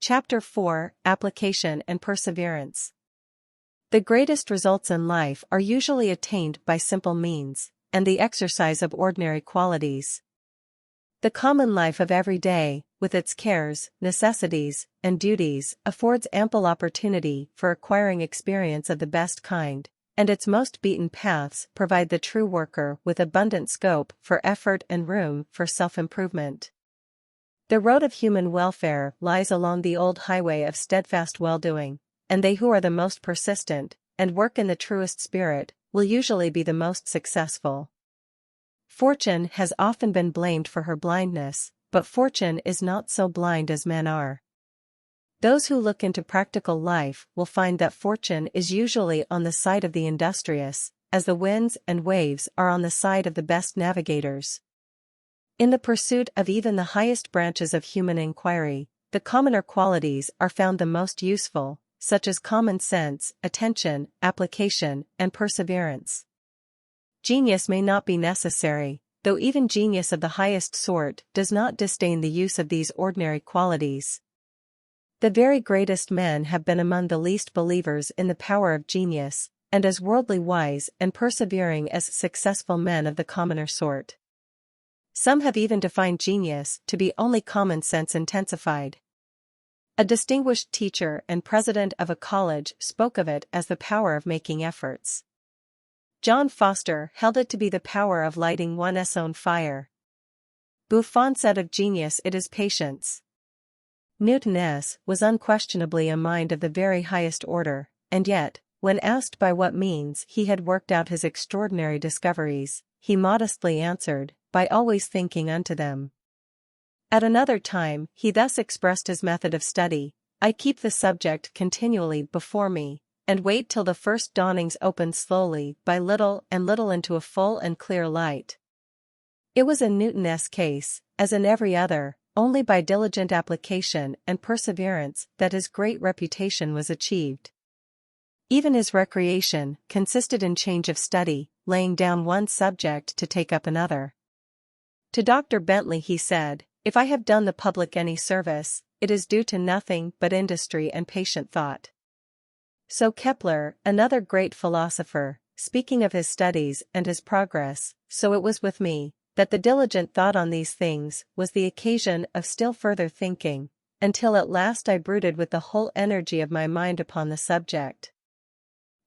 Chapter 4: Application and Perseverance. The greatest results in life are usually attained by simple means, and the exercise of ordinary qualities. The common life of every day, with its cares, necessities, and duties, affords ample opportunity for acquiring experience of the best kind, and its most beaten paths provide the true worker with abundant scope for effort and room for self-improvement. The road of human welfare lies along the old highway of steadfast well-doing, and they who are the most persistent, and work in the truest spirit, will usually be the most successful. Fortune has often been blamed for her blindness, but fortune is not so blind as men are. Those who look into practical life will find that fortune is usually on the side of the industrious, as the winds and waves are on the side of the best navigators. In the pursuit of even the highest branches of human inquiry, the commoner qualities are found the most useful, such as common sense, attention, application, and perseverance. Genius may not be necessary, though even genius of the highest sort does not disdain the use of these ordinary qualities. The very greatest men have been among the least believers in the power of genius, and as worldly wise and persevering as successful men of the commoner sort. Some have even defined genius to be only common sense intensified. A distinguished teacher and president of a college spoke of it as the power of making efforts. John Foster held it to be the power of lighting one's own fire. Buffon said of genius it is patience. Newton's was unquestionably a mind of the very highest order, and yet, when asked by what means he had worked out his extraordinary discoveries, he modestly answered, by always thinking unto them. At another time, he thus expressed his method of study: I keep the subject continually before me, and wait till the first dawnings open slowly by little and little into a full and clear light. It was in Newton's case, as in every other, only by diligent application and perseverance that his great reputation was achieved. Even his recreation consisted in change of study, laying down one subject to take up another. To Dr. Bentley he said, If I have done the public any service, it is due to nothing but industry and patient thought. So Kepler, another great philosopher, speaking of his studies and his progress, so it was with me, that the diligent thought on these things was the occasion of still further thinking, until at last I brooded with the whole energy of my mind upon the subject.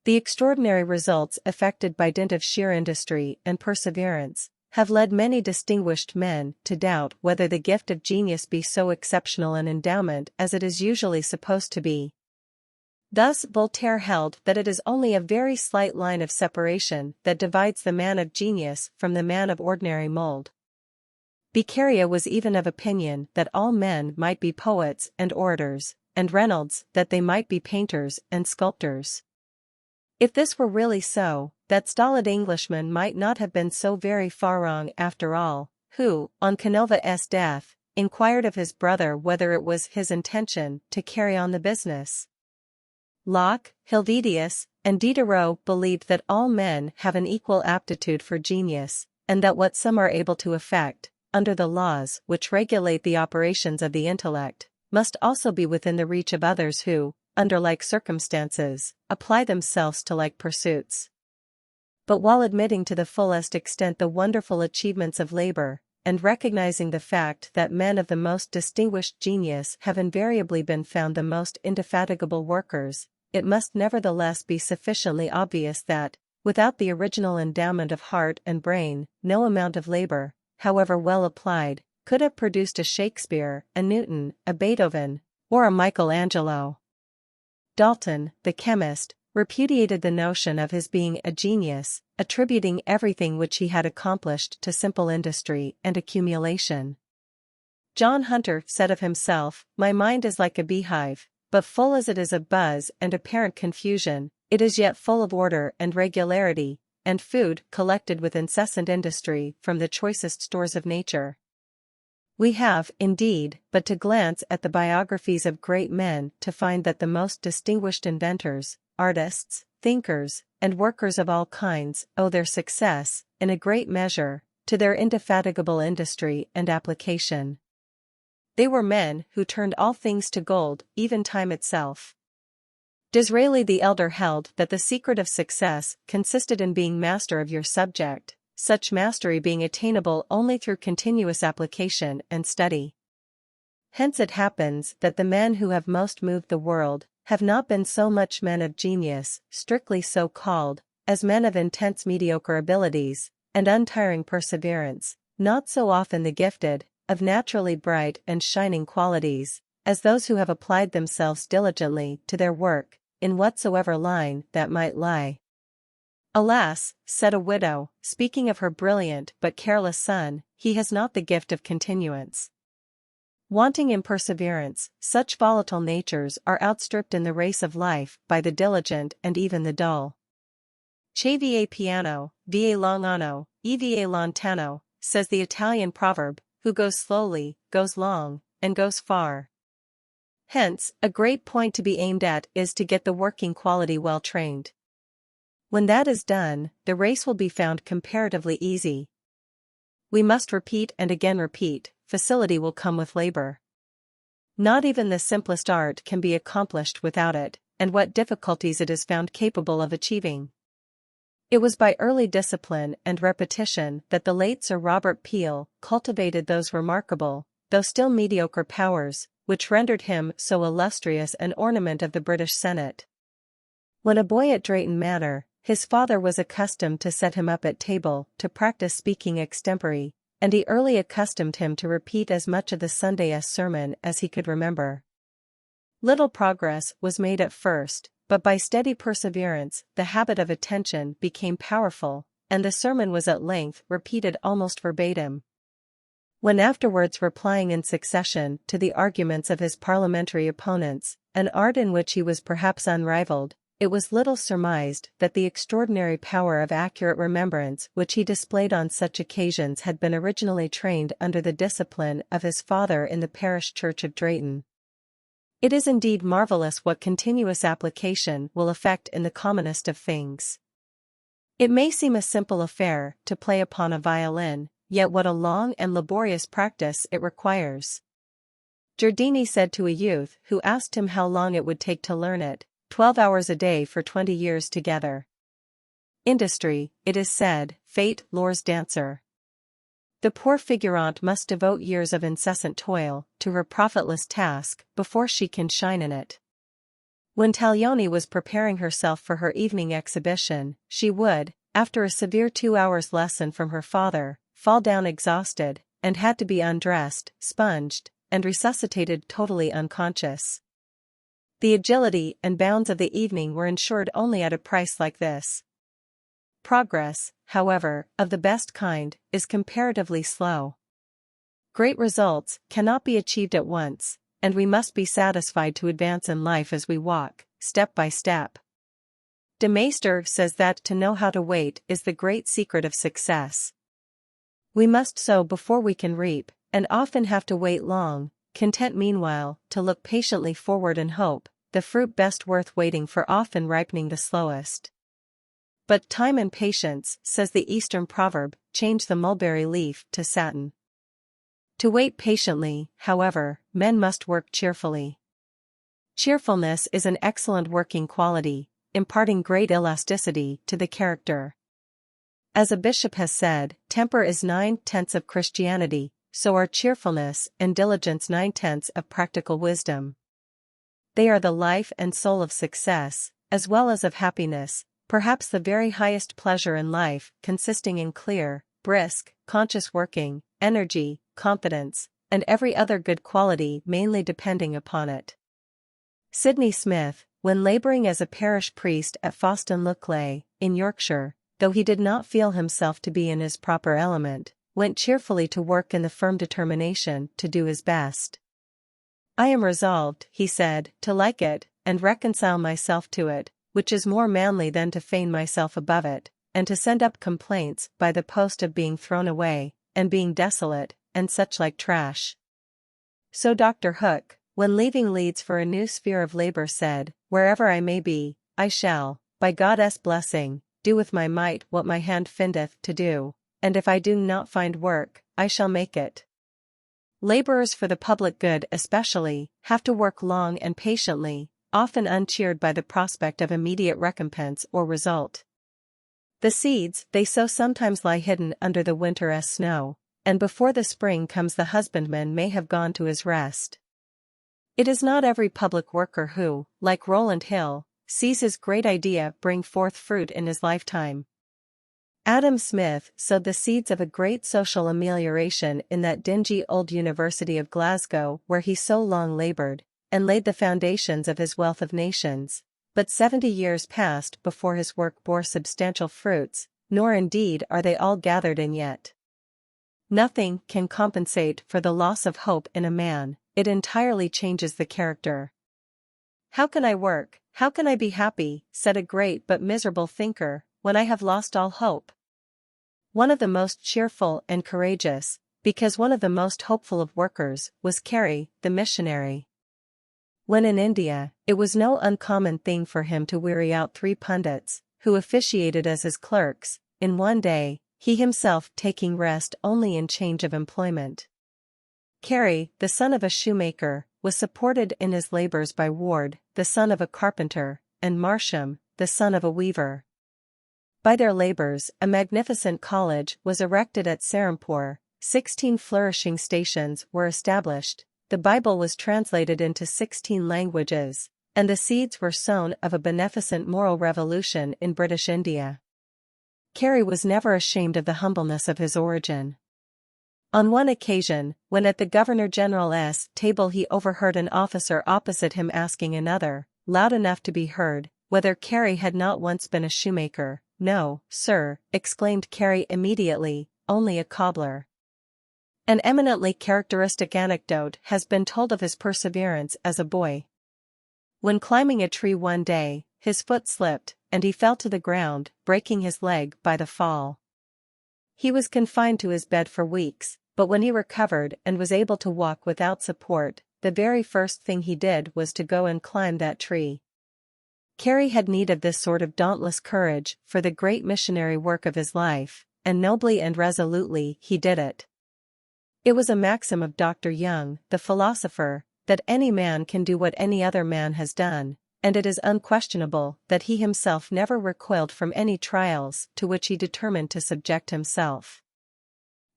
The extraordinary results effected by dint of sheer industry and perseverance have led many distinguished men to doubt whether the gift of genius be so exceptional an endowment as it is usually supposed to be. Thus Voltaire held that it is only a very slight line of separation that divides the man of genius from the man of ordinary mold. Beccaria was even of opinion that all men might be poets and orators, and Reynolds that they might be painters and sculptors. If this were really so, that stolid Englishman might not have been so very far wrong after all, who, on Canova's death, inquired of his brother whether it was his intention to carry on the business. Locke, Helvetius, and Diderot believed that all men have an equal aptitude for genius, and that what some are able to effect, under the laws which regulate the operations of the intellect, must also be within the reach of others who, under like circumstances, apply themselves to like pursuits. But while admitting to the fullest extent the wonderful achievements of labor, and recognizing the fact that men of the most distinguished genius have invariably been found the most indefatigable workers, it must nevertheless be sufficiently obvious that, without the original endowment of heart and brain, no amount of labor, however well applied, could have produced a Shakespeare, a Newton, a Beethoven, or a Michelangelo. Dalton, the chemist, repudiated the notion of his being a genius, attributing everything which he had accomplished to simple industry and accumulation. John Hunter said of himself, My mind is like a beehive, but full as it is of buzz and apparent confusion, it is yet full of order and regularity, and food collected with incessant industry from the choicest stores of nature. We have, indeed, but to glance at the biographies of great men to find that the most distinguished inventors, artists, thinkers, and workers of all kinds owe their success, in a great measure, to their indefatigable industry and application. They were men who turned all things to gold, even time itself. Disraeli the elder held that the secret of success consisted in being master of your subject, such mastery being attainable only through continuous application and study. Hence it happens that the men who have most moved the world have not been so much men of genius, strictly so called, as men of intense mediocre abilities, and untiring perseverance, not so often the gifted, of naturally bright and shining qualities, as those who have applied themselves diligently to their work, in whatsoever line that might lie. Alas, said a widow, speaking of her brilliant but careless son, he has not the gift of continuance. Wanting in perseverance, such volatile natures are outstripped in the race of life by the diligent and even the dull. Che va piano, va lontano, e va lontano, says the Italian proverb, who goes slowly, goes long, and goes far. Hence, a great point to be aimed at is to get the working quality well trained. When that is done, the race will be found comparatively easy. We must repeat and again repeat, facility will come with labor. Not even the simplest art can be accomplished without it, and what difficulties it is found capable of achieving. It was by early discipline and repetition that the late Sir Robert Peel cultivated those remarkable, though still mediocre powers, which rendered him so illustrious an ornament of the British Senate. When a boy at Drayton Manor, his father was accustomed to set him up at table to practice speaking extempore, and he early accustomed him to repeat as much of the Sunday's sermon as he could remember. Little progress was made at first, but by steady perseverance the habit of attention became powerful, and the sermon was at length repeated almost verbatim. When afterwards replying in succession to the arguments of his parliamentary opponents, an art in which he was perhaps unrivaled, it was little surmised that the extraordinary power of accurate remembrance which he displayed on such occasions had been originally trained under the discipline of his father in the parish church of Drayton. It is indeed marvellous what continuous application will effect in the commonest of things. It may seem a simple affair to play upon a violin, yet what a long and laborious practice it requires. Giardini said to a youth who asked him how long it would take to learn it, 12 hours a day for 20 years together. Industry, it is said, fate lures dancer. The poor figurante must devote years of incessant toil to her profitless task before she can shine in it. When Taglioni was preparing herself for her evening exhibition, she would, after a severe 2 hours' lesson from her father, fall down exhausted, and had to be undressed, sponged, and resuscitated totally unconscious. The agility and bounds of the evening were ensured only at a price like this. Progress, however, of the best kind, is comparatively slow. Great results cannot be achieved at once, and we must be satisfied to advance in life as we walk, step by step. De Maistre says that to know how to wait is the great secret of success. We must sow before we can reap, and often have to wait long, content meanwhile to look patiently forward and hope, the fruit best worth waiting for often ripening the slowest. But time and patience, says the Eastern proverb, change the mulberry leaf to satin. To wait patiently, however, men must work cheerfully. Cheerfulness is an excellent working quality, imparting great elasticity to the character. As a bishop has said, temper is 9/10 of Christianity, so are cheerfulness and diligence 9/10 of practical wisdom. They are the life and soul of success, as well as of happiness, perhaps the very highest pleasure in life consisting in clear, brisk, conscious working, energy, confidence, and every other good quality mainly depending upon it. Sidney Smith, when labouring as a parish priest at Foston-le-Clay, in Yorkshire, though he did not feel himself to be in his proper element, went cheerfully to work in the firm determination to do his best. I am resolved, he said, to like it, and reconcile myself to it, which is more manly than to feign myself above it, and to send up complaints by the post of being thrown away, and being desolate, and such like trash. So Dr. Hook, when leaving Leeds for a new sphere of labour, said, wherever I may be, I shall, by God's blessing, do with my might what my hand findeth to do, and if I do not find work, I shall make it. Laborers for the public good especially, have to work long and patiently, often uncheered by the prospect of immediate recompense or result. The seeds they sow sometimes lie hidden under the winter as snow, and before the spring comes the husbandman may have gone to his rest. It is not every public worker who, like Rowland Hill, sees his great idea bring forth fruit in his lifetime. Adam Smith sowed the seeds of a great social amelioration in that dingy old University of Glasgow where he so long labored, and laid the foundations of his wealth of nations, but 70 years passed before his work bore substantial fruits, nor indeed are they all gathered in yet. Nothing can compensate for the loss of hope in a man, it entirely changes the character. "How can I work, how can I be happy," said a great but miserable thinker, "when I have lost all hope?" One of the most cheerful and courageous, because one of the most hopeful of workers, was Carey, the missionary. When in India, it was no uncommon thing for him to weary out 3 pundits, who officiated as his clerks, in one day, he himself taking rest only in change of employment. Carey, the son of a shoemaker, was supported in his labors by Ward, the son of a carpenter, and Marsham, the son of a weaver. By their labors, a magnificent college was erected at Serampore, 16 flourishing stations were established, the Bible was translated into 16 languages, and the seeds were sown of a beneficent moral revolution in British India. Carey was never ashamed of the humbleness of his origin. On one occasion, when at the Governor-General's table he overheard an officer opposite him asking another, loud enough to be heard, whether Carey had not once been a shoemaker. "No, sir," exclaimed Carey immediately, "only a cobbler." An eminently characteristic anecdote has been told of his perseverance as a boy. When climbing a tree one day, his foot slipped, and he fell to the ground, breaking his leg by the fall. He was confined to his bed for weeks, but when he recovered and was able to walk without support, the very first thing he did was to go and climb that tree. Carey had need of this sort of dauntless courage for the great missionary work of his life, and nobly and resolutely he did it. It was a maxim of Dr. Young, the philosopher, that any man can do what any other man has done, and it is unquestionable that he himself never recoiled from any trials to which he determined to subject himself.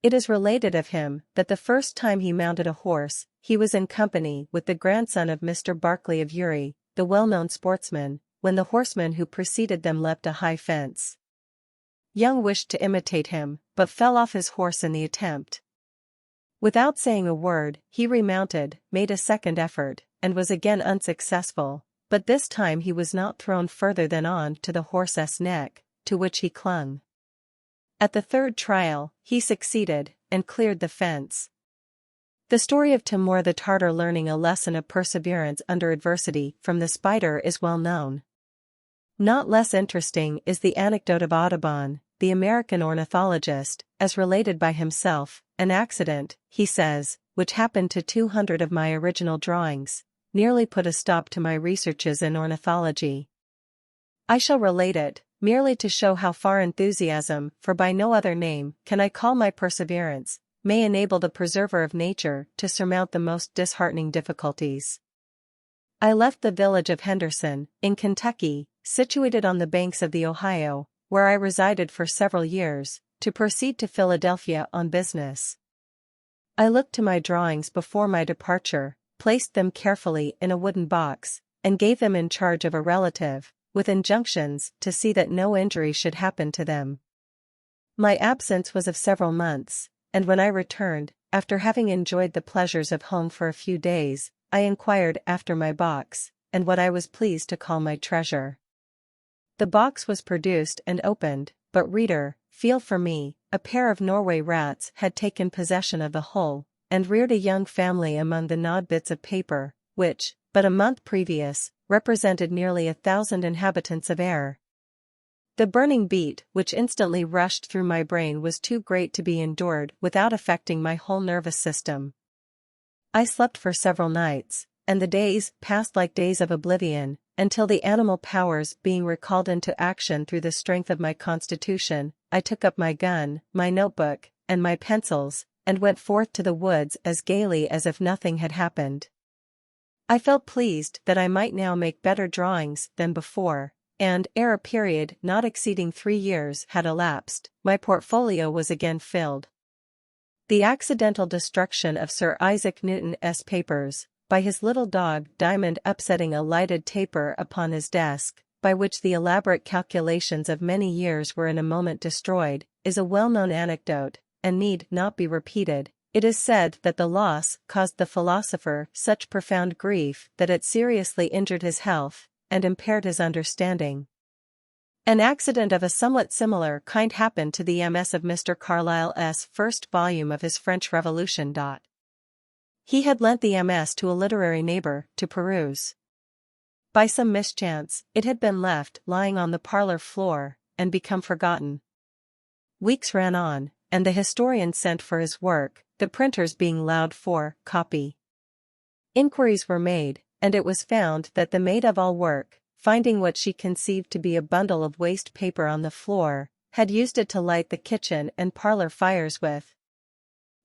It is related of him that the first time he mounted a horse, he was in company with the grandson of Mr. Barclay of Uri, the well-known sportsman, when the horseman who preceded them leapt a high fence. Young wished to imitate him, but fell off his horse in the attempt. Without saying a word, he remounted, made a second effort, and was again unsuccessful, but this time he was not thrown further than on to the horse's neck, to which he clung. At the third trial, he succeeded, and cleared the fence. The story of Timur the Tartar learning a lesson of perseverance under adversity from the spider is well known. Not less interesting is the anecdote of Audubon, the American ornithologist, as related by himself. "An accident," he says, "which happened to 200 of my original drawings, nearly put a stop to my researches in ornithology. I shall relate it, merely to show how far enthusiasm, for by no other name can I call my perseverance, may enable the preserver of nature to surmount the most disheartening difficulties. I left the village of Henderson, in Kentucky, situated on the banks of the Ohio, where I resided for several years, to proceed to Philadelphia on business. I looked to my drawings before my departure, placed them carefully in a wooden box, and gave them in charge of a relative, with injunctions to see that no injury should happen to them. My absence was of several months, and when I returned, after having enjoyed the pleasures of home for a few days, I inquired after my box, and what I was pleased to call my treasure. The box was produced and opened, but reader, feel for me, a pair of Norway rats had taken possession of the whole, and reared a young family among the gnawed bits of paper, which, but a month previous, represented nearly 1,000 inhabitants of air. The burning beat which instantly rushed through my brain was too great to be endured without affecting my whole nervous system. I slept for several nights, and the days passed like days of oblivion, until the animal powers being recalled into action through the strength of my constitution, I took up my gun, my notebook, and my pencils, and went forth to the woods as gaily as if nothing had happened. I felt pleased that I might now make better drawings than before, and, ere a period not exceeding 3 years had elapsed, my portfolio was again filled. The accidental destruction of Sir Isaac Newton's papers, by his little dog Diamond upsetting a lighted taper upon his desk, by which the elaborate calculations of many years were in a moment destroyed, is a well-known anecdote, and need not be repeated. It is said that the loss caused the philosopher such profound grief that it seriously injured his health, and impaired his understanding. An accident of a somewhat similar kind happened to the MS of Mr. Carlyle's first volume of his French Revolution. He had lent the MS to a literary neighbor to peruse. By some mischance, it had been left lying on the parlor floor, and become forgotten. Weeks ran on, and the historian sent for his work, the printers being loud for copy. Inquiries were made, and it was found that the maid of all work, finding what she conceived to be a bundle of waste paper on the floor, had used it to light the kitchen and parlor fires with.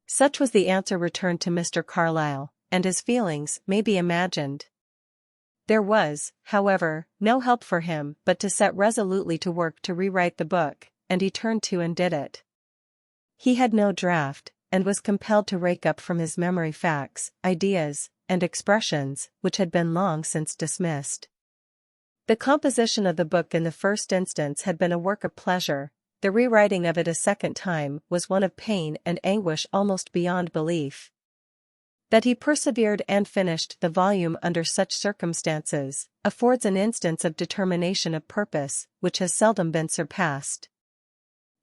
Such was the answer returned to Mr. Carlyle, and his feelings may be imagined. There was, however, no help for him but to set resolutely to work to rewrite the book, and he turned to and did it. He had no draft, and was compelled to rake up from his memory facts, ideas, and expressions, which had been long since dismissed. The composition of the book in the first instance had been a work of pleasure, the rewriting of it a second time was one of pain and anguish almost beyond belief. That he persevered and finished the volume under such circumstances, affords an instance of determination of purpose, which has seldom been surpassed.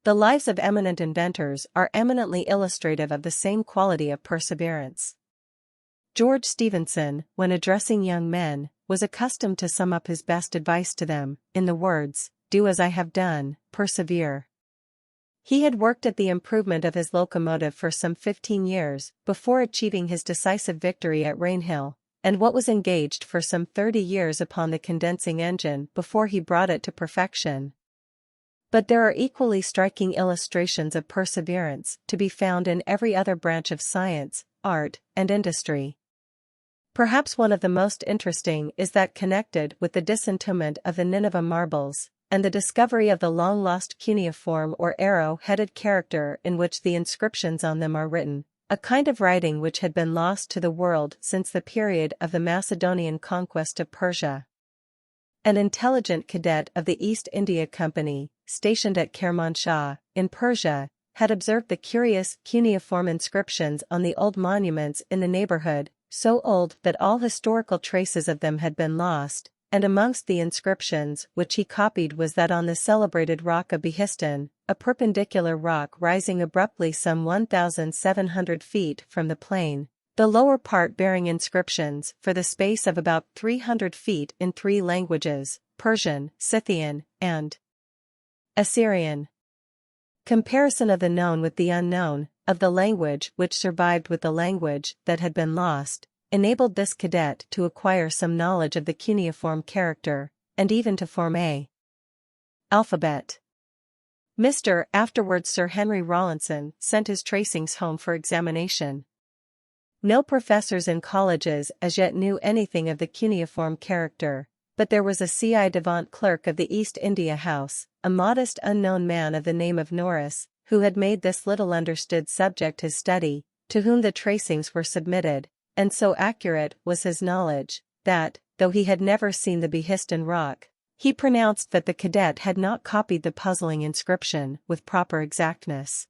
The lives of eminent inventors are eminently illustrative of the same quality of perseverance. George Stephenson, when addressing young men, was accustomed to sum up his best advice to them, in the words, "Do as I have done, persevere." He had worked at the improvement of his locomotive for some 15 years, before achieving his decisive victory at Rainhill, and what was engaged for some 30 years upon the condensing engine before he brought it to perfection. But there are equally striking illustrations of perseverance to be found in every other branch of science, art, and industry. Perhaps one of the most interesting is that connected with the disentombment of the Nineveh marbles, and the discovery of the long-lost cuneiform or arrow-headed character in which the inscriptions on them are written, a kind of writing which had been lost to the world since the period of the Macedonian conquest of Persia. An intelligent cadet of the East India Company, stationed at Kermanshah, in Persia, had observed the curious cuneiform inscriptions on the old monuments in the neighborhood, so old that all historical traces of them had been lost, and amongst the inscriptions which he copied was that on the celebrated rock of Behistun, a perpendicular rock rising abruptly some 1,700 feet from the plain, the lower part bearing inscriptions for the space of about 300 feet in 3 languages, Persian, Scythian, and Assyrian. Comparison of the known with the unknown, of the language which survived with the language that had been lost, enabled this cadet to acquire some knowledge of the cuneiform character, and even to form a alphabet. Mr. afterwards Sir Henry Rawlinson sent his tracings home for examination. No professors in colleges as yet knew anything of the cuneiform character, but there was a ci devant clerk of the East India House, a modest unknown man of the name of Norris, who had made this little understood subject his study, to whom the tracings were submitted, and so accurate was his knowledge, that, though he had never seen the Behistun rock, he pronounced that the cadet had not copied the puzzling inscription with proper exactness.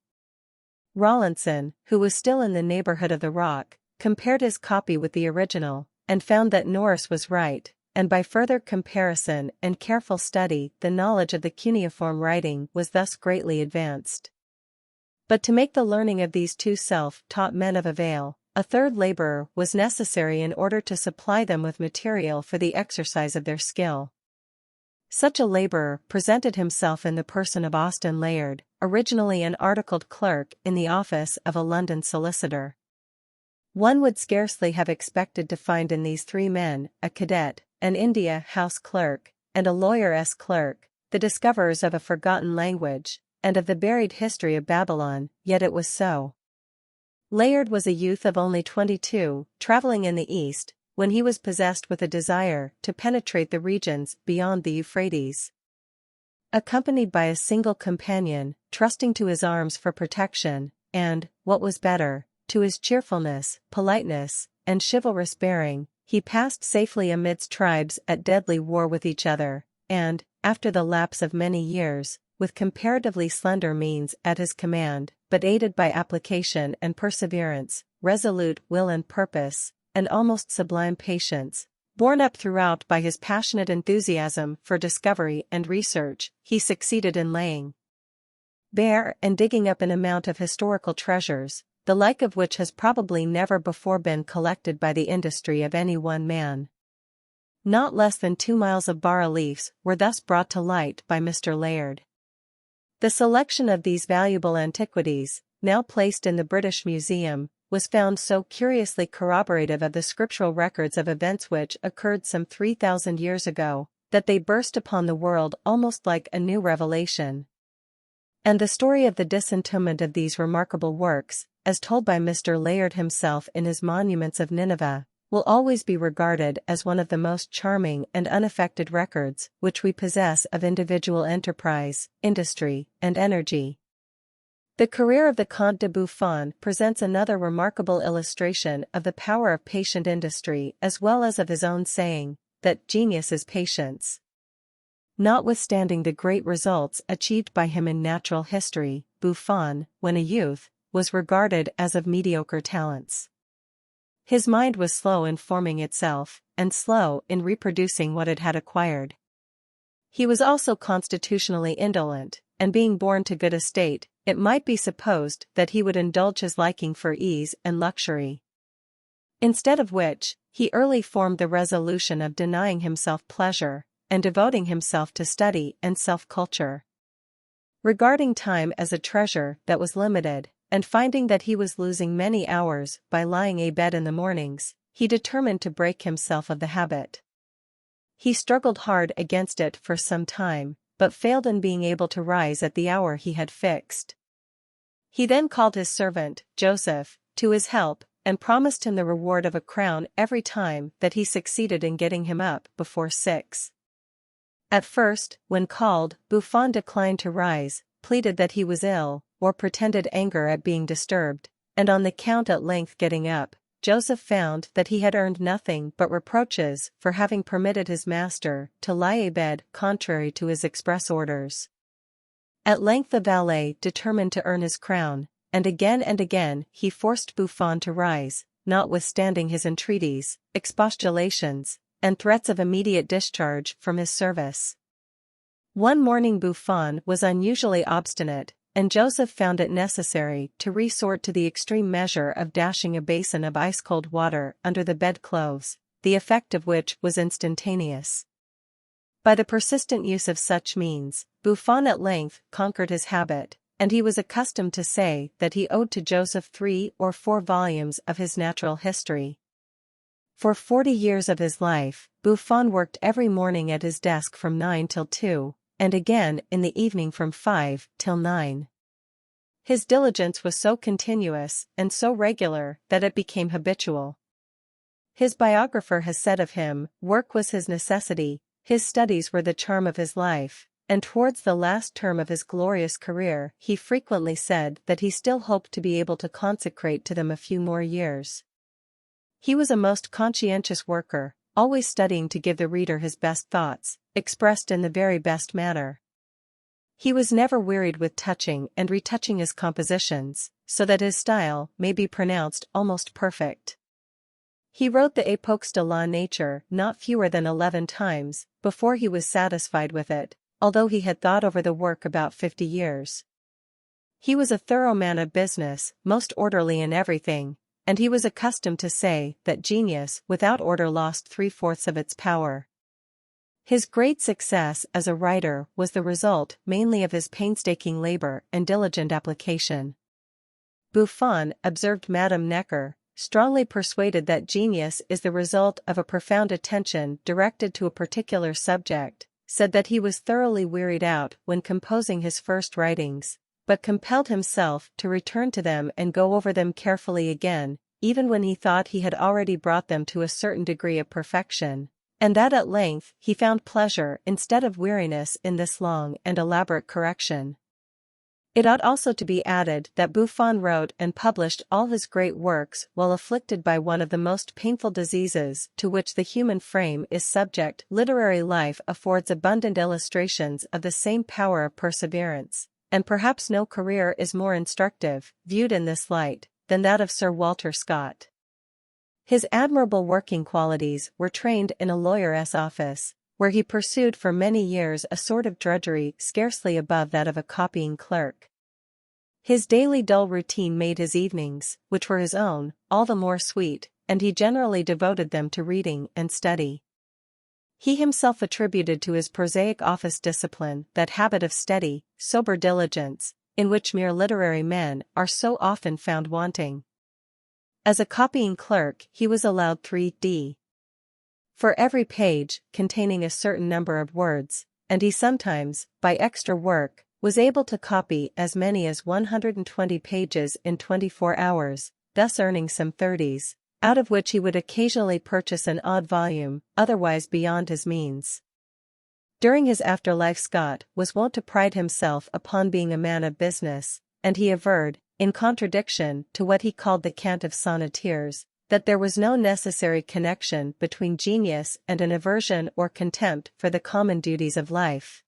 Rawlinson, who was still in the neighborhood of the rock, compared his copy with the original, and found that Norris was right, and by further comparison and careful study the knowledge of the cuneiform writing was thus greatly advanced. But to make the learning of these 2 self-taught men of avail, a third laborer was necessary in order to supply them with material for the exercise of their skill. Such a laborer presented himself in the person of Austin Layard, originally an articled clerk in the office of a London solicitor. One would scarcely have expected to find in these 3 men, a cadet, an India House clerk, and a lawyer's clerk, the discoverers of a forgotten language, and of the buried history of Babylon, yet it was so. Layard was a youth of only 22, traveling in the East, when he was possessed with a desire to penetrate the regions beyond the Euphrates. Accompanied by a single companion, trusting to his arms for protection, and, what was better, to his cheerfulness, politeness, and chivalrous bearing, he passed safely amidst tribes at deadly war with each other, and, after the lapse of many years, with comparatively slender means at his command, but aided by application and perseverance, resolute will and purpose, and almost sublime patience, borne up throughout by his passionate enthusiasm for discovery and research, he succeeded in laying bare and digging up an amount of historical treasures, the like of which has probably never before been collected by the industry of any one man. Not less than 2 miles of bas-reliefs were thus brought to light by Mr. Layard. The selection of these valuable antiquities, now placed in the British Museum, was found so curiously corroborative of the scriptural records of events which occurred some 3,000 years ago, that they burst upon the world almost like a new revelation. And the story of the disentombment of these remarkable works, as told by Mr. Layard himself in his Monuments of Nineveh, will always be regarded as one of the most charming and unaffected records which we possess of individual enterprise, industry, and energy. The career of the Comte de Buffon presents another remarkable illustration of the power of patient industry as well as of his own saying, that genius is patience. Notwithstanding the great results achieved by him in natural history, Buffon, when a youth, was regarded as of mediocre talents. His mind was slow in forming itself, and slow in reproducing what it had acquired. He was also constitutionally indolent, and being born to good estate, it might be supposed that he would indulge his liking for ease and luxury. Instead of which, he early formed the resolution of denying himself pleasure, and devoting himself to study and self-culture. Regarding time as a treasure that was limited, and finding that he was losing many hours by lying abed in the mornings, he determined to break himself of the habit. He struggled hard against it for some time, but failed in being able to rise at the hour he had fixed. He then called his servant, Joseph, to his help, and promised him the reward of a crown every time that he succeeded in getting him up before 6. At first, when called, Buffon declined to rise, pleaded that he was ill, or pretended anger at being disturbed, and on the count at length getting up, Joseph found that he had earned nothing but reproaches for having permitted his master to lie abed contrary to his express orders. At length the valet determined to earn his crown, and again he forced Buffon to rise, notwithstanding his entreaties, expostulations, and threats of immediate discharge from his service. One morning Buffon was unusually obstinate, and Joseph found it necessary to resort to the extreme measure of dashing a basin of ice-cold water under the bedclothes, the effect of which was instantaneous. By the persistent use of such means, Buffon at length conquered his habit, and he was accustomed to say that he owed to Joseph 3 or 4 volumes of his natural history. For 40 years of his life, Buffon worked every morning at his desk from 9 till 2, and again in the evening from 5 till 9. His diligence was so continuous and so regular that it became habitual. His biographer has said of him, work was his necessity, his studies were the charm of his life, and towards the last term of his glorious career he frequently said that he still hoped to be able to consecrate to them a few more years. He was a most conscientious worker, always studying to give the reader his best thoughts, expressed in the very best manner. He was never wearied with touching and retouching his compositions, so that his style may be pronounced almost perfect. He wrote the Époques de la Nature not fewer than 11 times, before he was satisfied with it, although he had thought over the work about 50 years. He was a thorough man of business, most orderly in everything, and he was accustomed to say that genius without order lost 3/4 of its power. His great success as a writer was the result mainly of his painstaking labor and diligent application. Buffon, observed Madame Necker, strongly persuaded that genius is the result of a profound attention directed to a particular subject, said that he was thoroughly wearied out when composing his first writings, but compelled himself to return to them and go over them carefully again, even when he thought he had already brought them to a certain degree of perfection, and that at length he found pleasure instead of weariness in this long and elaborate correction. It ought also to be added that Buffon wrote and published all his great works while afflicted by one of the most painful diseases to which the human frame is subject. Literary life affords abundant illustrations of the same power of perseverance, and perhaps no career is more instructive, viewed in this light, than that of Sir Walter Scott. His admirable working qualities were trained in a lawyer's office, where he pursued for many years a sort of drudgery scarcely above that of a copying clerk. His daily dull routine made his evenings, which were his own, all the more sweet, and he generally devoted them to reading and study. He himself attributed to his prosaic office discipline that habit of steady, sober diligence, in which mere literary men are so often found wanting. As a copying clerk he was allowed 3d. for every page, containing a certain number of words, and he sometimes, by extra work, was able to copy as many as 120 pages in 24 hours, thus earning some 30s, out of which he would occasionally purchase an odd volume, otherwise beyond his means. During his afterlife Scott was wont to pride himself upon being a man of business, and he averred, in contradiction to what he called the cant of sonneteers, that there was no necessary connection between genius and an aversion or contempt for the common duties of life.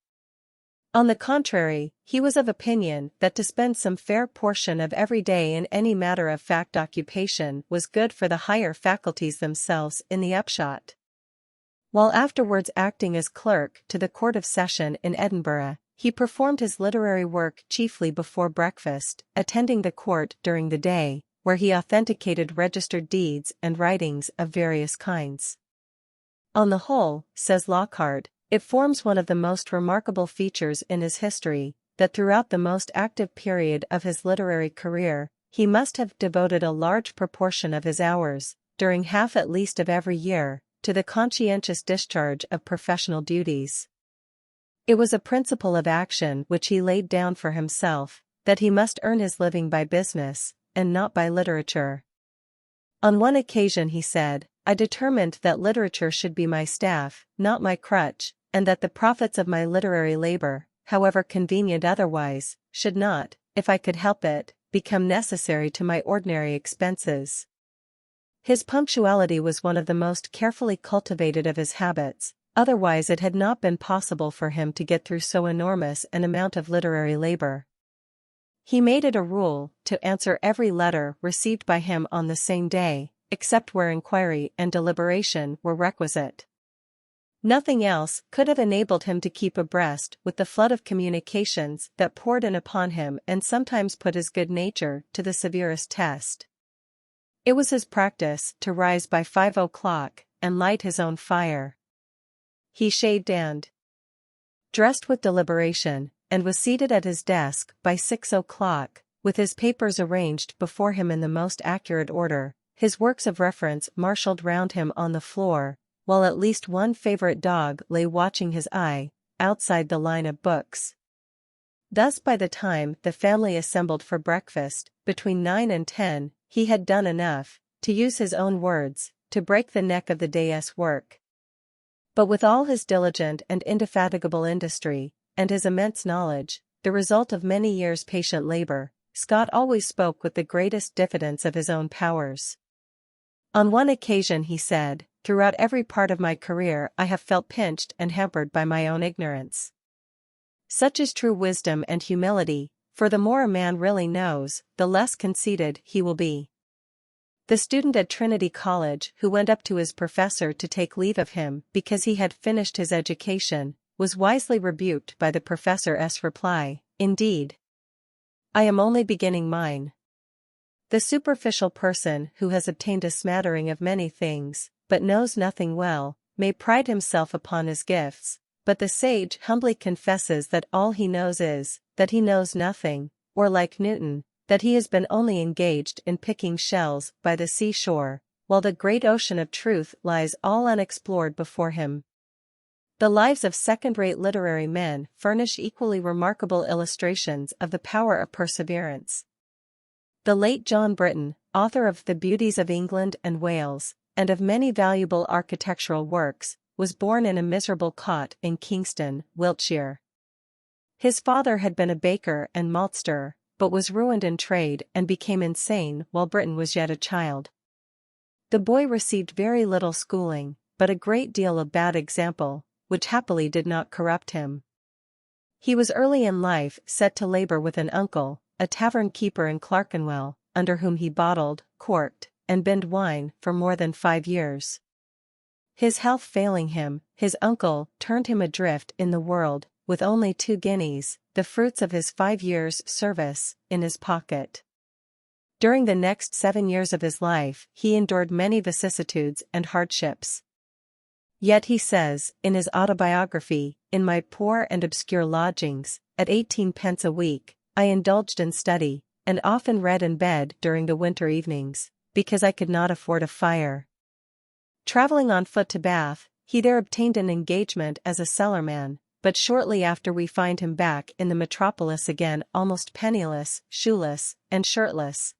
On the contrary, he was of opinion that to spend some fair portion of every day in any matter-of-fact occupation was good for the higher faculties themselves in the upshot. While afterwards acting as clerk to the Court of Session in Edinburgh, he performed his literary work chiefly before breakfast, attending the court during the day, where he authenticated registered deeds and writings of various kinds. On the whole, says Lockhart, it forms one of the most remarkable features in his history, that throughout the most active period of his literary career, he must have devoted a large proportion of his hours, during half at least of every year, to the conscientious discharge of professional duties. It was a principle of action which he laid down for himself, that he must earn his living by business, and not by literature. On one occasion he said, "I determined that literature should be my staff, not my crutch, and that the profits of my literary labor, however convenient otherwise, should not, if I could help it, become necessary to my ordinary expenses." His punctuality was one of the most carefully cultivated of his habits, otherwise it had not been possible for him to get through so enormous an amount of literary labor. He made it a rule to answer every letter received by him on the same day, except where inquiry and deliberation were requisite. Nothing else could have enabled him to keep abreast with the flood of communications that poured in upon him and sometimes put his good nature to the severest test. It was his practice to rise by 5 o'clock and light his own fire. He shaved and dressed with deliberation, and was seated at his desk by 6 o'clock, with his papers arranged before him in the most accurate order, his works of reference marshalled round him on the floor, while at least one favorite dog lay watching his eye, outside the line of books. Thus by the time the family assembled for breakfast, between 9 and 10, he had done enough, to use his own words, to break the neck of the day's work. But with all his diligent and indefatigable industry, and his immense knowledge, the result of many years' patient labor, Scott always spoke with the greatest diffidence of his own powers. On one occasion he said, "Throughout every part of my career I have felt pinched and hampered by my own ignorance." Such is true wisdom and humility, for the more a man really knows, the less conceited he will be. The student at Trinity College who went up to his professor to take leave of him because he had finished his education, was wisely rebuked by the professor's reply, "Indeed, I am only beginning mine." The superficial person who has obtained a smattering of many things, but knows nothing well, may pride himself upon his gifts, but the sage humbly confesses that all he knows is, that he knows nothing, or like Newton, that he has been only engaged in picking shells by the seashore, while the great ocean of truth lies all unexplored before him. The lives of second-rate literary men furnish equally remarkable illustrations of the power of perseverance. The late John Britton, author of The Beauties of England and Wales, and of many valuable architectural works, was born in a miserable cot in Kingston, Wiltshire. His father had been a baker and maltster, but was ruined in trade and became insane while Britton was yet a child. The boy received very little schooling, but a great deal of bad example, which happily did not corrupt him. He was early in life set to labor with an uncle, a tavern keeper in Clerkenwell, under whom he bottled, corked, and binned wine for more than 5 years. His health failing him, his uncle turned him adrift in the world, with only 2 guineas, the fruits of his 5 years' service, in his pocket. During the next 7 years of his life he endured many vicissitudes and hardships. Yet he says, in his autobiography, "In my poor and obscure lodgings, at 18 pence a week, I indulged in study, and often read in bed during the winter evenings, because I could not afford a fire." Traveling on foot to Bath, he there obtained an engagement as a cellarman, but shortly after we find him back in the metropolis again, almost penniless, shoeless, and shirtless.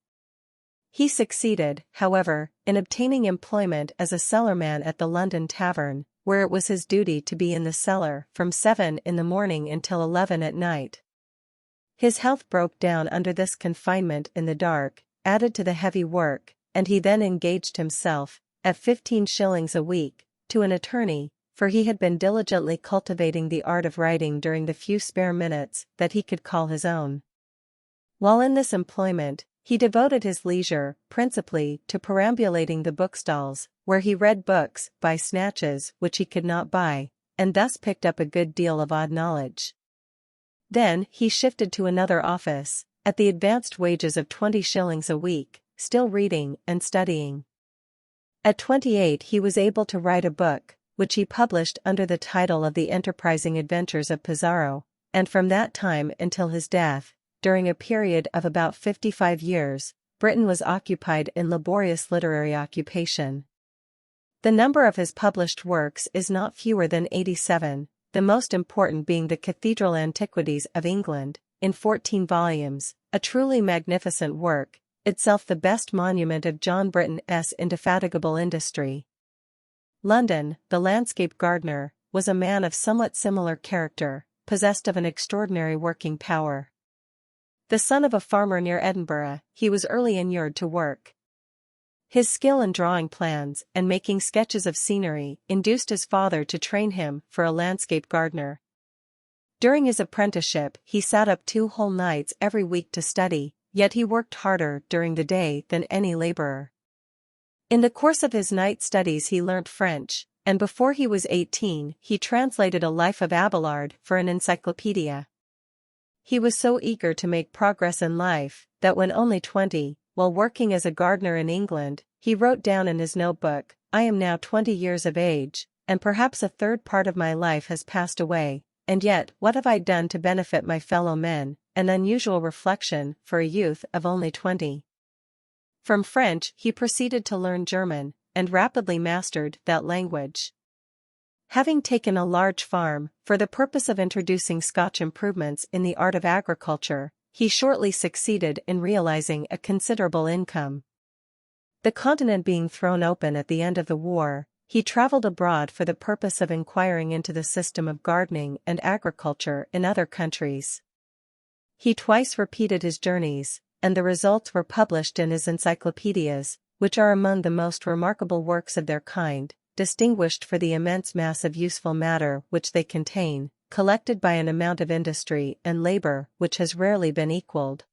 He succeeded, however, in obtaining employment as a cellarman at the London Tavern, where it was his duty to be in the cellar from 7 in the morning until 11 at night. His health broke down under this confinement in the dark, added to the heavy work, and he then engaged himself, at 15 shillings a week, to an attorney, for he had been diligently cultivating the art of writing during the few spare minutes that he could call his own. While in this employment, he devoted his leisure principally to perambulating the bookstalls, where he read books by snatches which he could not buy, and thus picked up a good deal of odd knowledge. Then he shifted to another office, at the advanced wages of 20 shillings a week, still reading and studying. At 28 he was able to write a book, which he published under the title of The Enterprising Adventures of Pizarro, and from that time until his death, during a period of about 55 years, Britton was occupied in laborious literary occupation. The number of his published works is not fewer than 87, the most important being the Cathedral Antiquities of England, in 14 volumes, a truly magnificent work, itself the best monument of John Britton's indefatigable industry. London, the landscape gardener, was a man of somewhat similar character, possessed of an extraordinary working power. The son of a farmer near Edinburgh, he was early inured to work. His skill in drawing plans and making sketches of scenery induced his father to train him for a landscape gardener. During his apprenticeship he sat up 2 whole nights every week to study, yet he worked harder during the day than any laborer. In the course of his night studies he learnt French, and before he was 18 he translated a life of Abelard for an encyclopedia. He was so eager to make progress in life, that when only 20, while working as a gardener in England, he wrote down in his notebook, "I am now 20 years of age, and perhaps a third part of my life has passed away, and yet what have I done to benefit my fellow men?" An unusual reflection for a youth of only 20. From French he proceeded to learn German, and rapidly mastered that language. Having taken a large farm, for the purpose of introducing Scotch improvements in the art of agriculture, he shortly succeeded in realizing a considerable income. The continent being thrown open at the end of the war, he traveled abroad for the purpose of inquiring into the system of gardening and agriculture in other countries. He twice repeated his journeys, and the results were published in his encyclopedias, which are among the most remarkable works of their kind, distinguished for the immense mass of useful matter which they contain, collected by an amount of industry and labor which has rarely been equaled.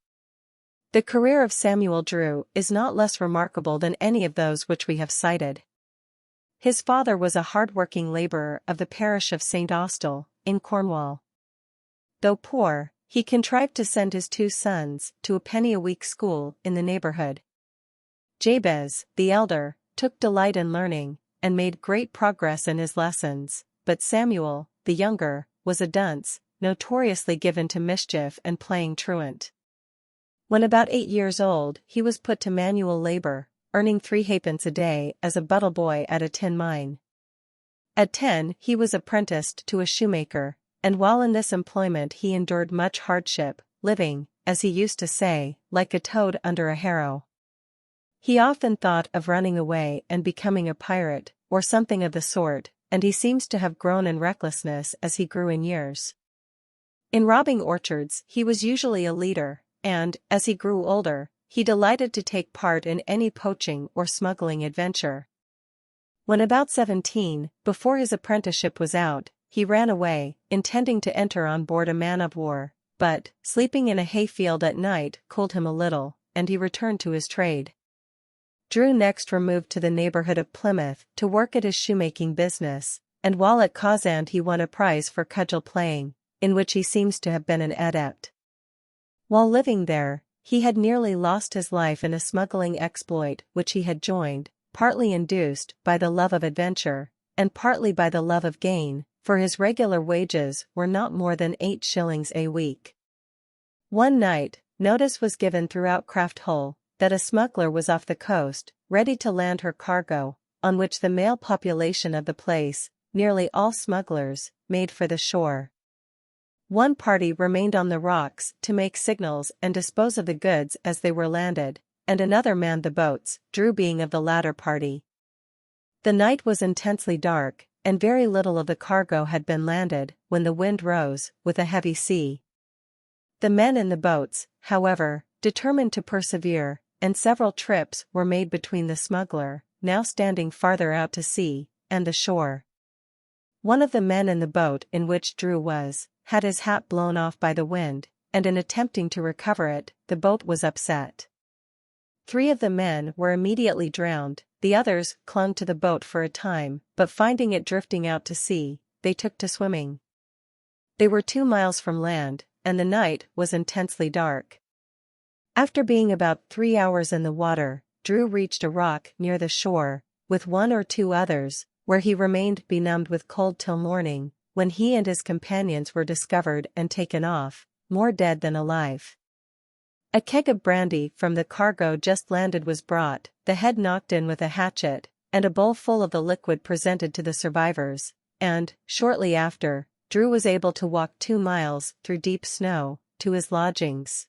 The career of Samuel Drew is not less remarkable than any of those which we have cited. His father was a hard-working laborer of the parish of St. Austell, in Cornwall. Though poor, he contrived to send his 2 sons to a penny-a-week school in the neighborhood. Jabez, the elder, took delight in learning, and made great progress in his lessons, but Samuel, the younger, was a dunce, notoriously given to mischief and playing truant. When about 8 years old he was put to manual labor, earning 3 halfpence a day as a buttle boy at a tin mine. At 10 he was apprenticed to a shoemaker, and while in this employment he endured much hardship, living, as he used to say, like a toad under a harrow. He often thought of running away and becoming a pirate, or something of the sort, and he seems to have grown in recklessness as he grew in years. In robbing orchards he was usually a leader, and, as he grew older, he delighted to take part in any poaching or smuggling adventure. When about 17, before his apprenticeship was out, he ran away, intending to enter on board a man-of-war, but, sleeping in a hayfield at night cooled him a little, and he returned to his trade. Drew next removed to the neighborhood of Plymouth to work at his shoemaking business, and while at Causand he won a prize for cudgel playing, in which he seems to have been an adept. While living there, he had nearly lost his life in a smuggling exploit which he had joined, partly induced by the love of adventure, and partly by the love of gain, for his regular wages were not more than 8 shillings a week. One night, notice was given throughout Craft Hull that a smuggler was off the coast, ready to land her cargo, on which the male population of the place, nearly all smugglers, made for the shore. One party remained on the rocks to make signals and dispose of the goods as they were landed, and another manned the boats, Drew being of the latter party. The night was intensely dark, and very little of the cargo had been landed, when the wind rose, with a heavy sea. The men in the boats, however, determined to persevere, and several trips were made between the smuggler, now standing farther out to sea, and the shore. One of the men in the boat in which Drew was, had his hat blown off by the wind, and in attempting to recover it, the boat was upset. 3 of the men were immediately drowned, the others clung to the boat for a time, but finding it drifting out to sea, they took to swimming. They were 2 miles from land, and the night was intensely dark. After being about 3 hours in the water, Drew reached a rock near the shore, with 1 or 2 others, where he remained benumbed with cold till morning, when he and his companions were discovered and taken off, more dead than alive. A keg of brandy from the cargo just landed was brought, the head knocked in with a hatchet, and a bowl full of the liquid presented to the survivors, and, shortly after, Drew was able to walk 2 miles through deep snow, to his lodgings.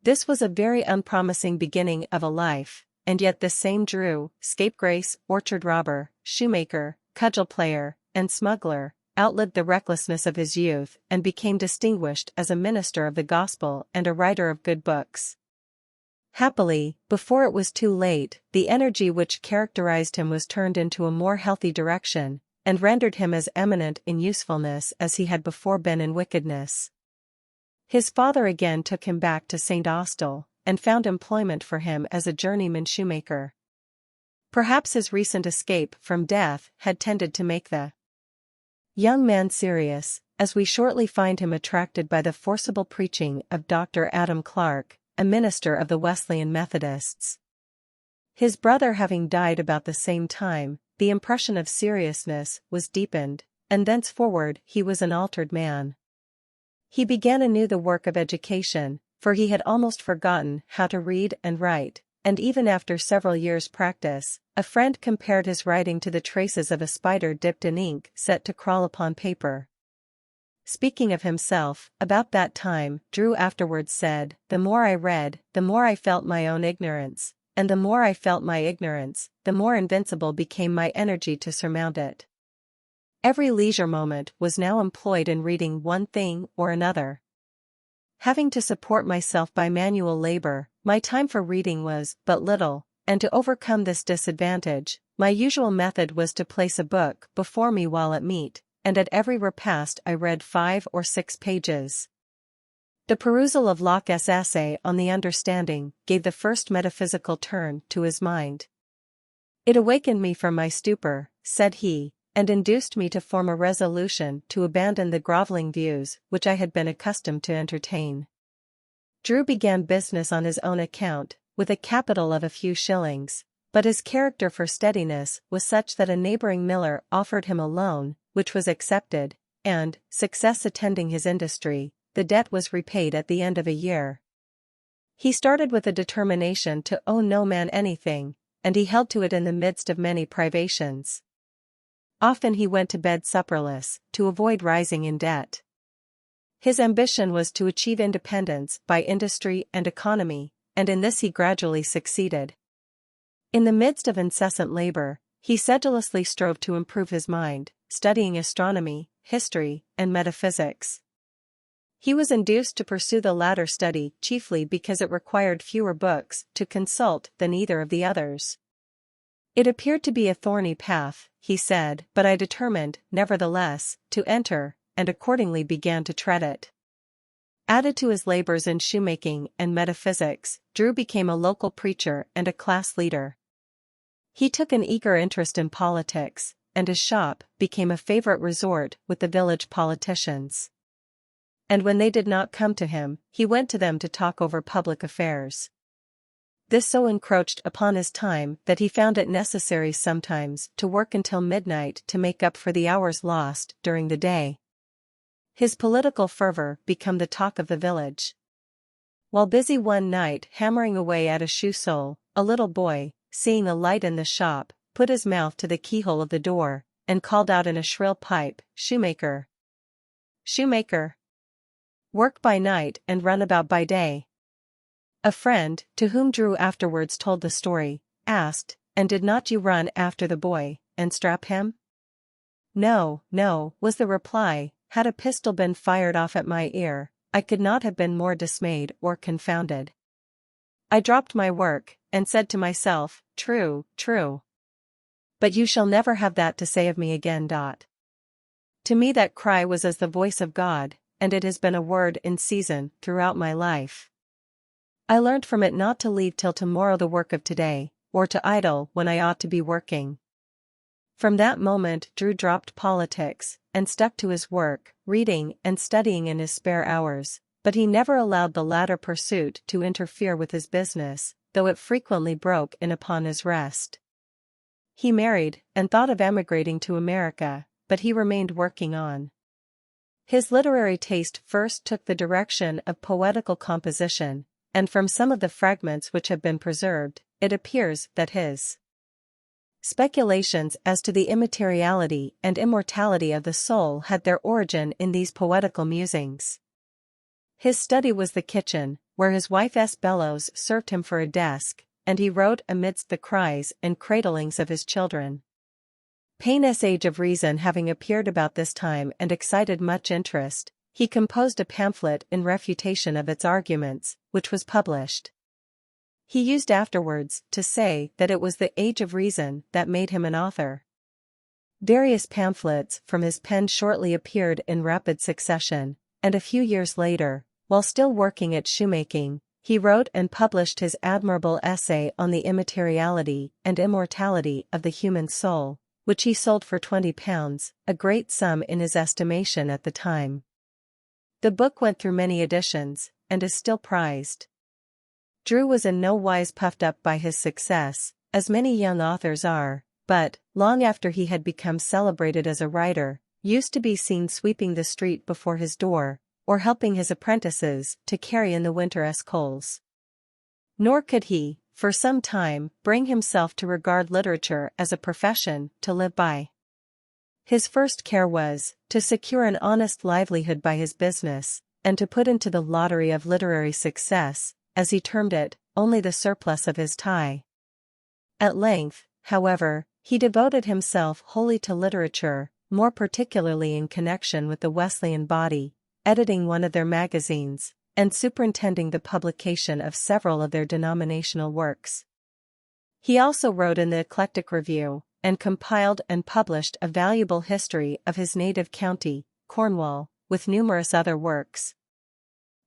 This was a very unpromising beginning of a life, and yet this same Drew, scapegrace, orchard robber, shoemaker, cudgel player, and smuggler, outlived the recklessness of his youth and became distinguished as a minister of the gospel and a writer of good books. Happily, before it was too late, the energy which characterized him was turned into a more healthy direction, and rendered him as eminent in usefulness as he had before been in wickedness. His father again took him back to St. Austell, and found employment for him as a journeyman shoemaker. Perhaps his recent escape from death had tended to make the young man serious, as we shortly find him attracted by the forcible preaching of Dr. Adam Clark, a minister of the Wesleyan Methodists. His brother having died about the same time, the impression of seriousness was deepened, and thenceforward he was an altered man. He began anew the work of education, for he had almost forgotten how to read and write, and even after several years' practice, a friend compared his writing to the traces of a spider dipped in ink set to crawl upon paper. Speaking of himself, about that time, Drew afterwards said, "The more I read, the more I felt my own ignorance, and the more I felt my ignorance, the more invincible became my energy to surmount it." Every leisure moment was now employed in reading one thing or another. Having to support myself by manual labor, my time for reading was but little, and to overcome this disadvantage, my usual method was to place a book before me while at meat, and at every repast I read 5 or 6 pages. The perusal of Locke's essay on the understanding gave the first metaphysical turn to his mind. "It awakened me from my stupor," said he, "and induced me to form a resolution to abandon the groveling views which I had been accustomed to entertain." Drew began business on his own account, with a capital of a few shillings, but his character for steadiness was such that a neighboring miller offered him a loan, which was accepted, and, success attending his industry, the debt was repaid at the end of a year. He started with a determination to owe no man anything, and he held to it in the midst of many privations. Often he went to bed supperless, to avoid rising in debt. His ambition was to achieve independence by industry and economy, and in this he gradually succeeded. In the midst of incessant labor, he sedulously strove to improve his mind, studying astronomy, history, and metaphysics. He was induced to pursue the latter study chiefly because it required fewer books to consult than either of the others. It appeared to be a thorny path, he said, but I determined, nevertheless, to enter, and accordingly began to tread it. Added to his labors in shoemaking and metaphysics, Drew became a local preacher and a class leader. He took an eager interest in politics, and his shop became a favorite resort with the village politicians. And when they did not come to him, he went to them to talk over public affairs. This so encroached upon his time that he found it necessary sometimes to work until midnight to make up for the hours lost during the day. His political fervor became the talk of the village. While busy one night hammering away at a shoe sole, a little boy, seeing a light in the shop, put his mouth to the keyhole of the door, and called out in a shrill pipe, "Shoemaker! Shoemaker! Work by night and run about by day." A friend, to whom Drew afterwards told the story, asked, "And did not you run after the boy, and strap him?" "No, no," was the reply. "Had a pistol been fired off at my ear, I could not have been more dismayed or confounded. I dropped my work, and said to myself, true, true. But you shall never have that to say of me again. To me that cry was as the voice of God, and it has been a word in season throughout my life. I learnt from it not to leave till tomorrow the work of today, or to idle when I ought to be working." From that moment Drew dropped politics, and stuck to his work, reading and studying in his spare hours, but he never allowed the latter pursuit to interfere with his business, though it frequently broke in upon his rest. He married, and thought of emigrating to America, but he remained working on. His literary taste first took the direction of poetical composition, and from some of the fragments which have been preserved, it appears that his speculations as to the immateriality and immortality of the soul had their origin in these poetical musings. His study was the kitchen, where his wife's bellows served him for a desk, and he wrote amidst the cries and cradlings of his children. Paine's Age of Reason having appeared about this time and excited much interest, he composed a pamphlet in refutation of its arguments, which was published. He used afterwards to say that it was the Age of Reason that made him an author. Various pamphlets from his pen shortly appeared in rapid succession, and a few years later, while still working at shoemaking, he wrote and published his admirable essay on the immateriality and immortality of the human soul, which he sold for £20, a great sum in his estimation at the time. The book went through many editions, and is still prized. Drew was in no wise puffed up by his success, as many young authors are, but, long after he had become celebrated as a writer, used to be seen sweeping the street before his door, or helping his apprentices to carry in the winter's coals. Nor could he, for some time, bring himself to regard literature as a profession to live by. His first care was, to secure an honest livelihood by his business, and to put into the lottery of literary success, as he termed it, only the surplus of his tie. At length, however, he devoted himself wholly to literature, more particularly in connection with the Wesleyan body, editing one of their magazines, and superintending the publication of several of their denominational works. He also wrote in the Eclectic Review, and compiled and published a valuable history of his native county, Cornwall, with numerous other works.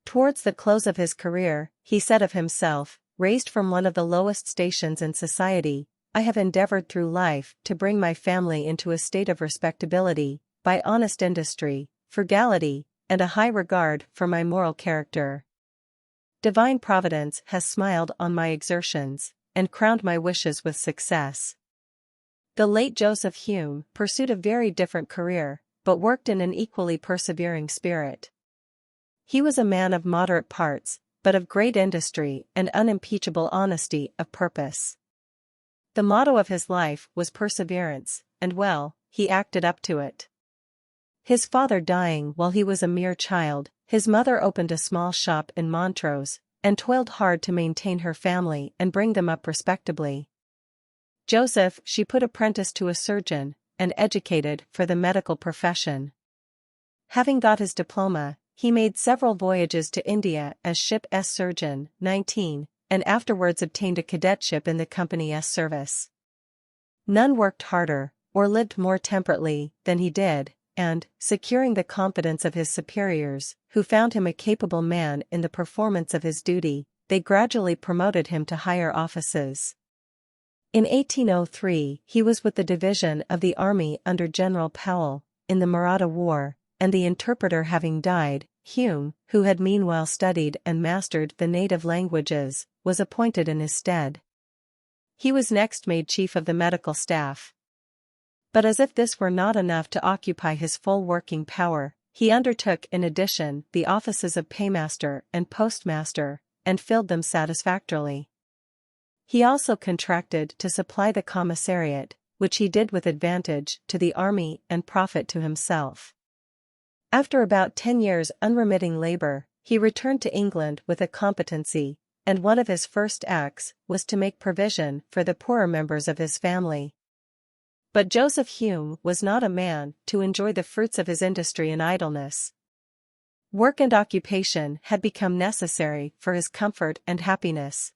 Towards the close of his career, he said of himself, raised from one of the lowest stations in society, I have endeavored through life to bring my family into a state of respectability, by honest industry, frugality, and a high regard for my moral character. Divine Providence has smiled on my exertions, and crowned my wishes with success. The late Joseph Hume pursued a very different career, but worked in an equally persevering spirit. He was a man of moderate parts, but of great industry and unimpeachable honesty of purpose. The motto of his life was perseverance, and well, he acted up to it. His father dying while he was a mere child, his mother opened a small shop in Montrose, and toiled hard to maintain her family and bring them up respectably. Joseph she put apprentice to a surgeon, and educated for the medical profession. Having got his diploma, he made several voyages to India as ship's surgeon, 19, and afterwards obtained a cadetship in the company's service. None worked harder, or lived more temperately, than he did, and, securing the confidence of his superiors, who found him a capable man in the performance of his duty, they gradually promoted him to higher offices. In 1803 he was with the division of the army under General Powell, in the Maratha War, and the interpreter having died, Hume, who had meanwhile studied and mastered the native languages, was appointed in his stead. He was next made chief of the medical staff. But as if this were not enough to occupy his full working power, he undertook in addition the offices of paymaster and postmaster, and filled them satisfactorily. He also contracted to supply the commissariat, which he did with advantage to the army and profit to himself. After about 10 years' unremitting labor, he returned to England with a competency, and one of his first acts was to make provision for the poorer members of his family. But Joseph Hume was not a man to enjoy the fruits of his industry in idleness. Work and occupation had become necessary for his comfort and happiness.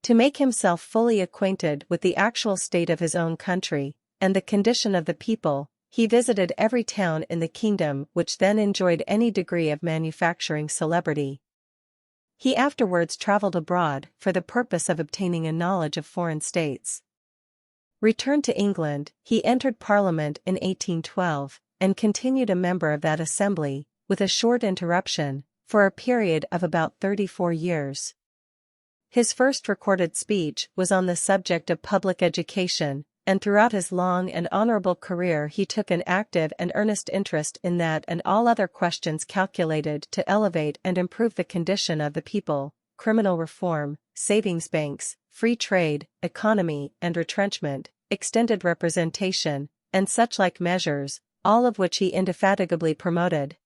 To make himself fully acquainted with the actual state of his own country, and the condition of the people, he visited every town in the kingdom which then enjoyed any degree of manufacturing celebrity. He afterwards travelled abroad for the purpose of obtaining a knowledge of foreign states. Returned to England, he entered Parliament in 1812, and continued a member of that assembly, with a short interruption, for a period of about 34 years. His first recorded speech was on the subject of public education, and throughout his long and honorable career he took an active and earnest interest in that and all other questions calculated to elevate and improve the condition of the people: criminal reform, savings banks, free trade, economy and retrenchment, extended representation, and such like measures, all of which he indefatigably promoted.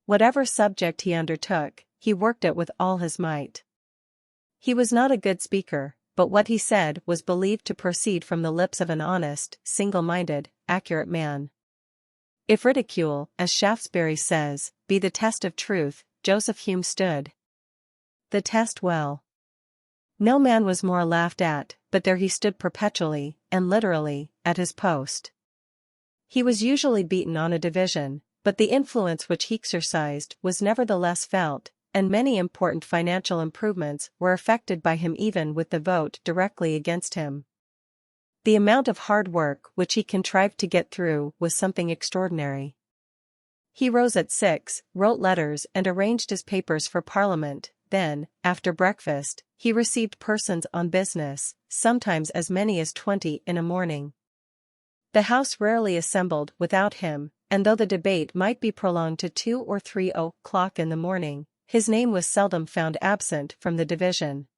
Whatever subject he undertook, he worked it with all his might. He was not a good speaker, but what he said was believed to proceed from the lips of an honest, single-minded, accurate man. If ridicule, as Shaftesbury says, be the test of truth, Joseph Hume stood the test well. No man was more laughed at, but there he stood perpetually, and literally, at his post. He was usually beaten on a division, but the influence which he exercised was nevertheless felt, and many important financial improvements were effected by him even with the vote directly against him. The amount of hard work which he contrived to get through was something extraordinary. He rose at 6, wrote letters and arranged his papers for Parliament. Then, after breakfast, he received persons on business, sometimes as many as 20 in a morning. The House rarely assembled without him, and though the debate might be prolonged to 2 or 3 o'clock in the morning, his name was seldom found absent from the division.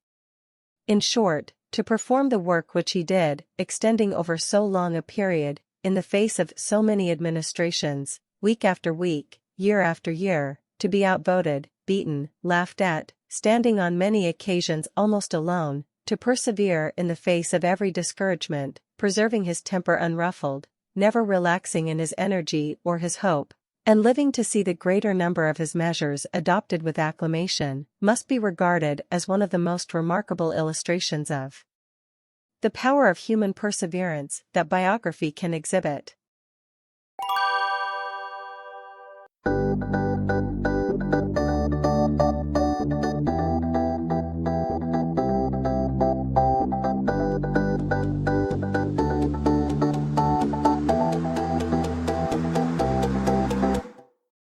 In short, to perform the work which he did, extending over so long a period, in the face of so many administrations, week after week, year after year, to be outvoted, beaten, laughed at, standing on many occasions almost alone, to persevere in the face of every discouragement, preserving his temper unruffled, never relaxing in his energy or his hope, and living to see the greater number of his measures adopted with acclamation, must be regarded as one of the most remarkable illustrations of the power of human perseverance that biography can exhibit.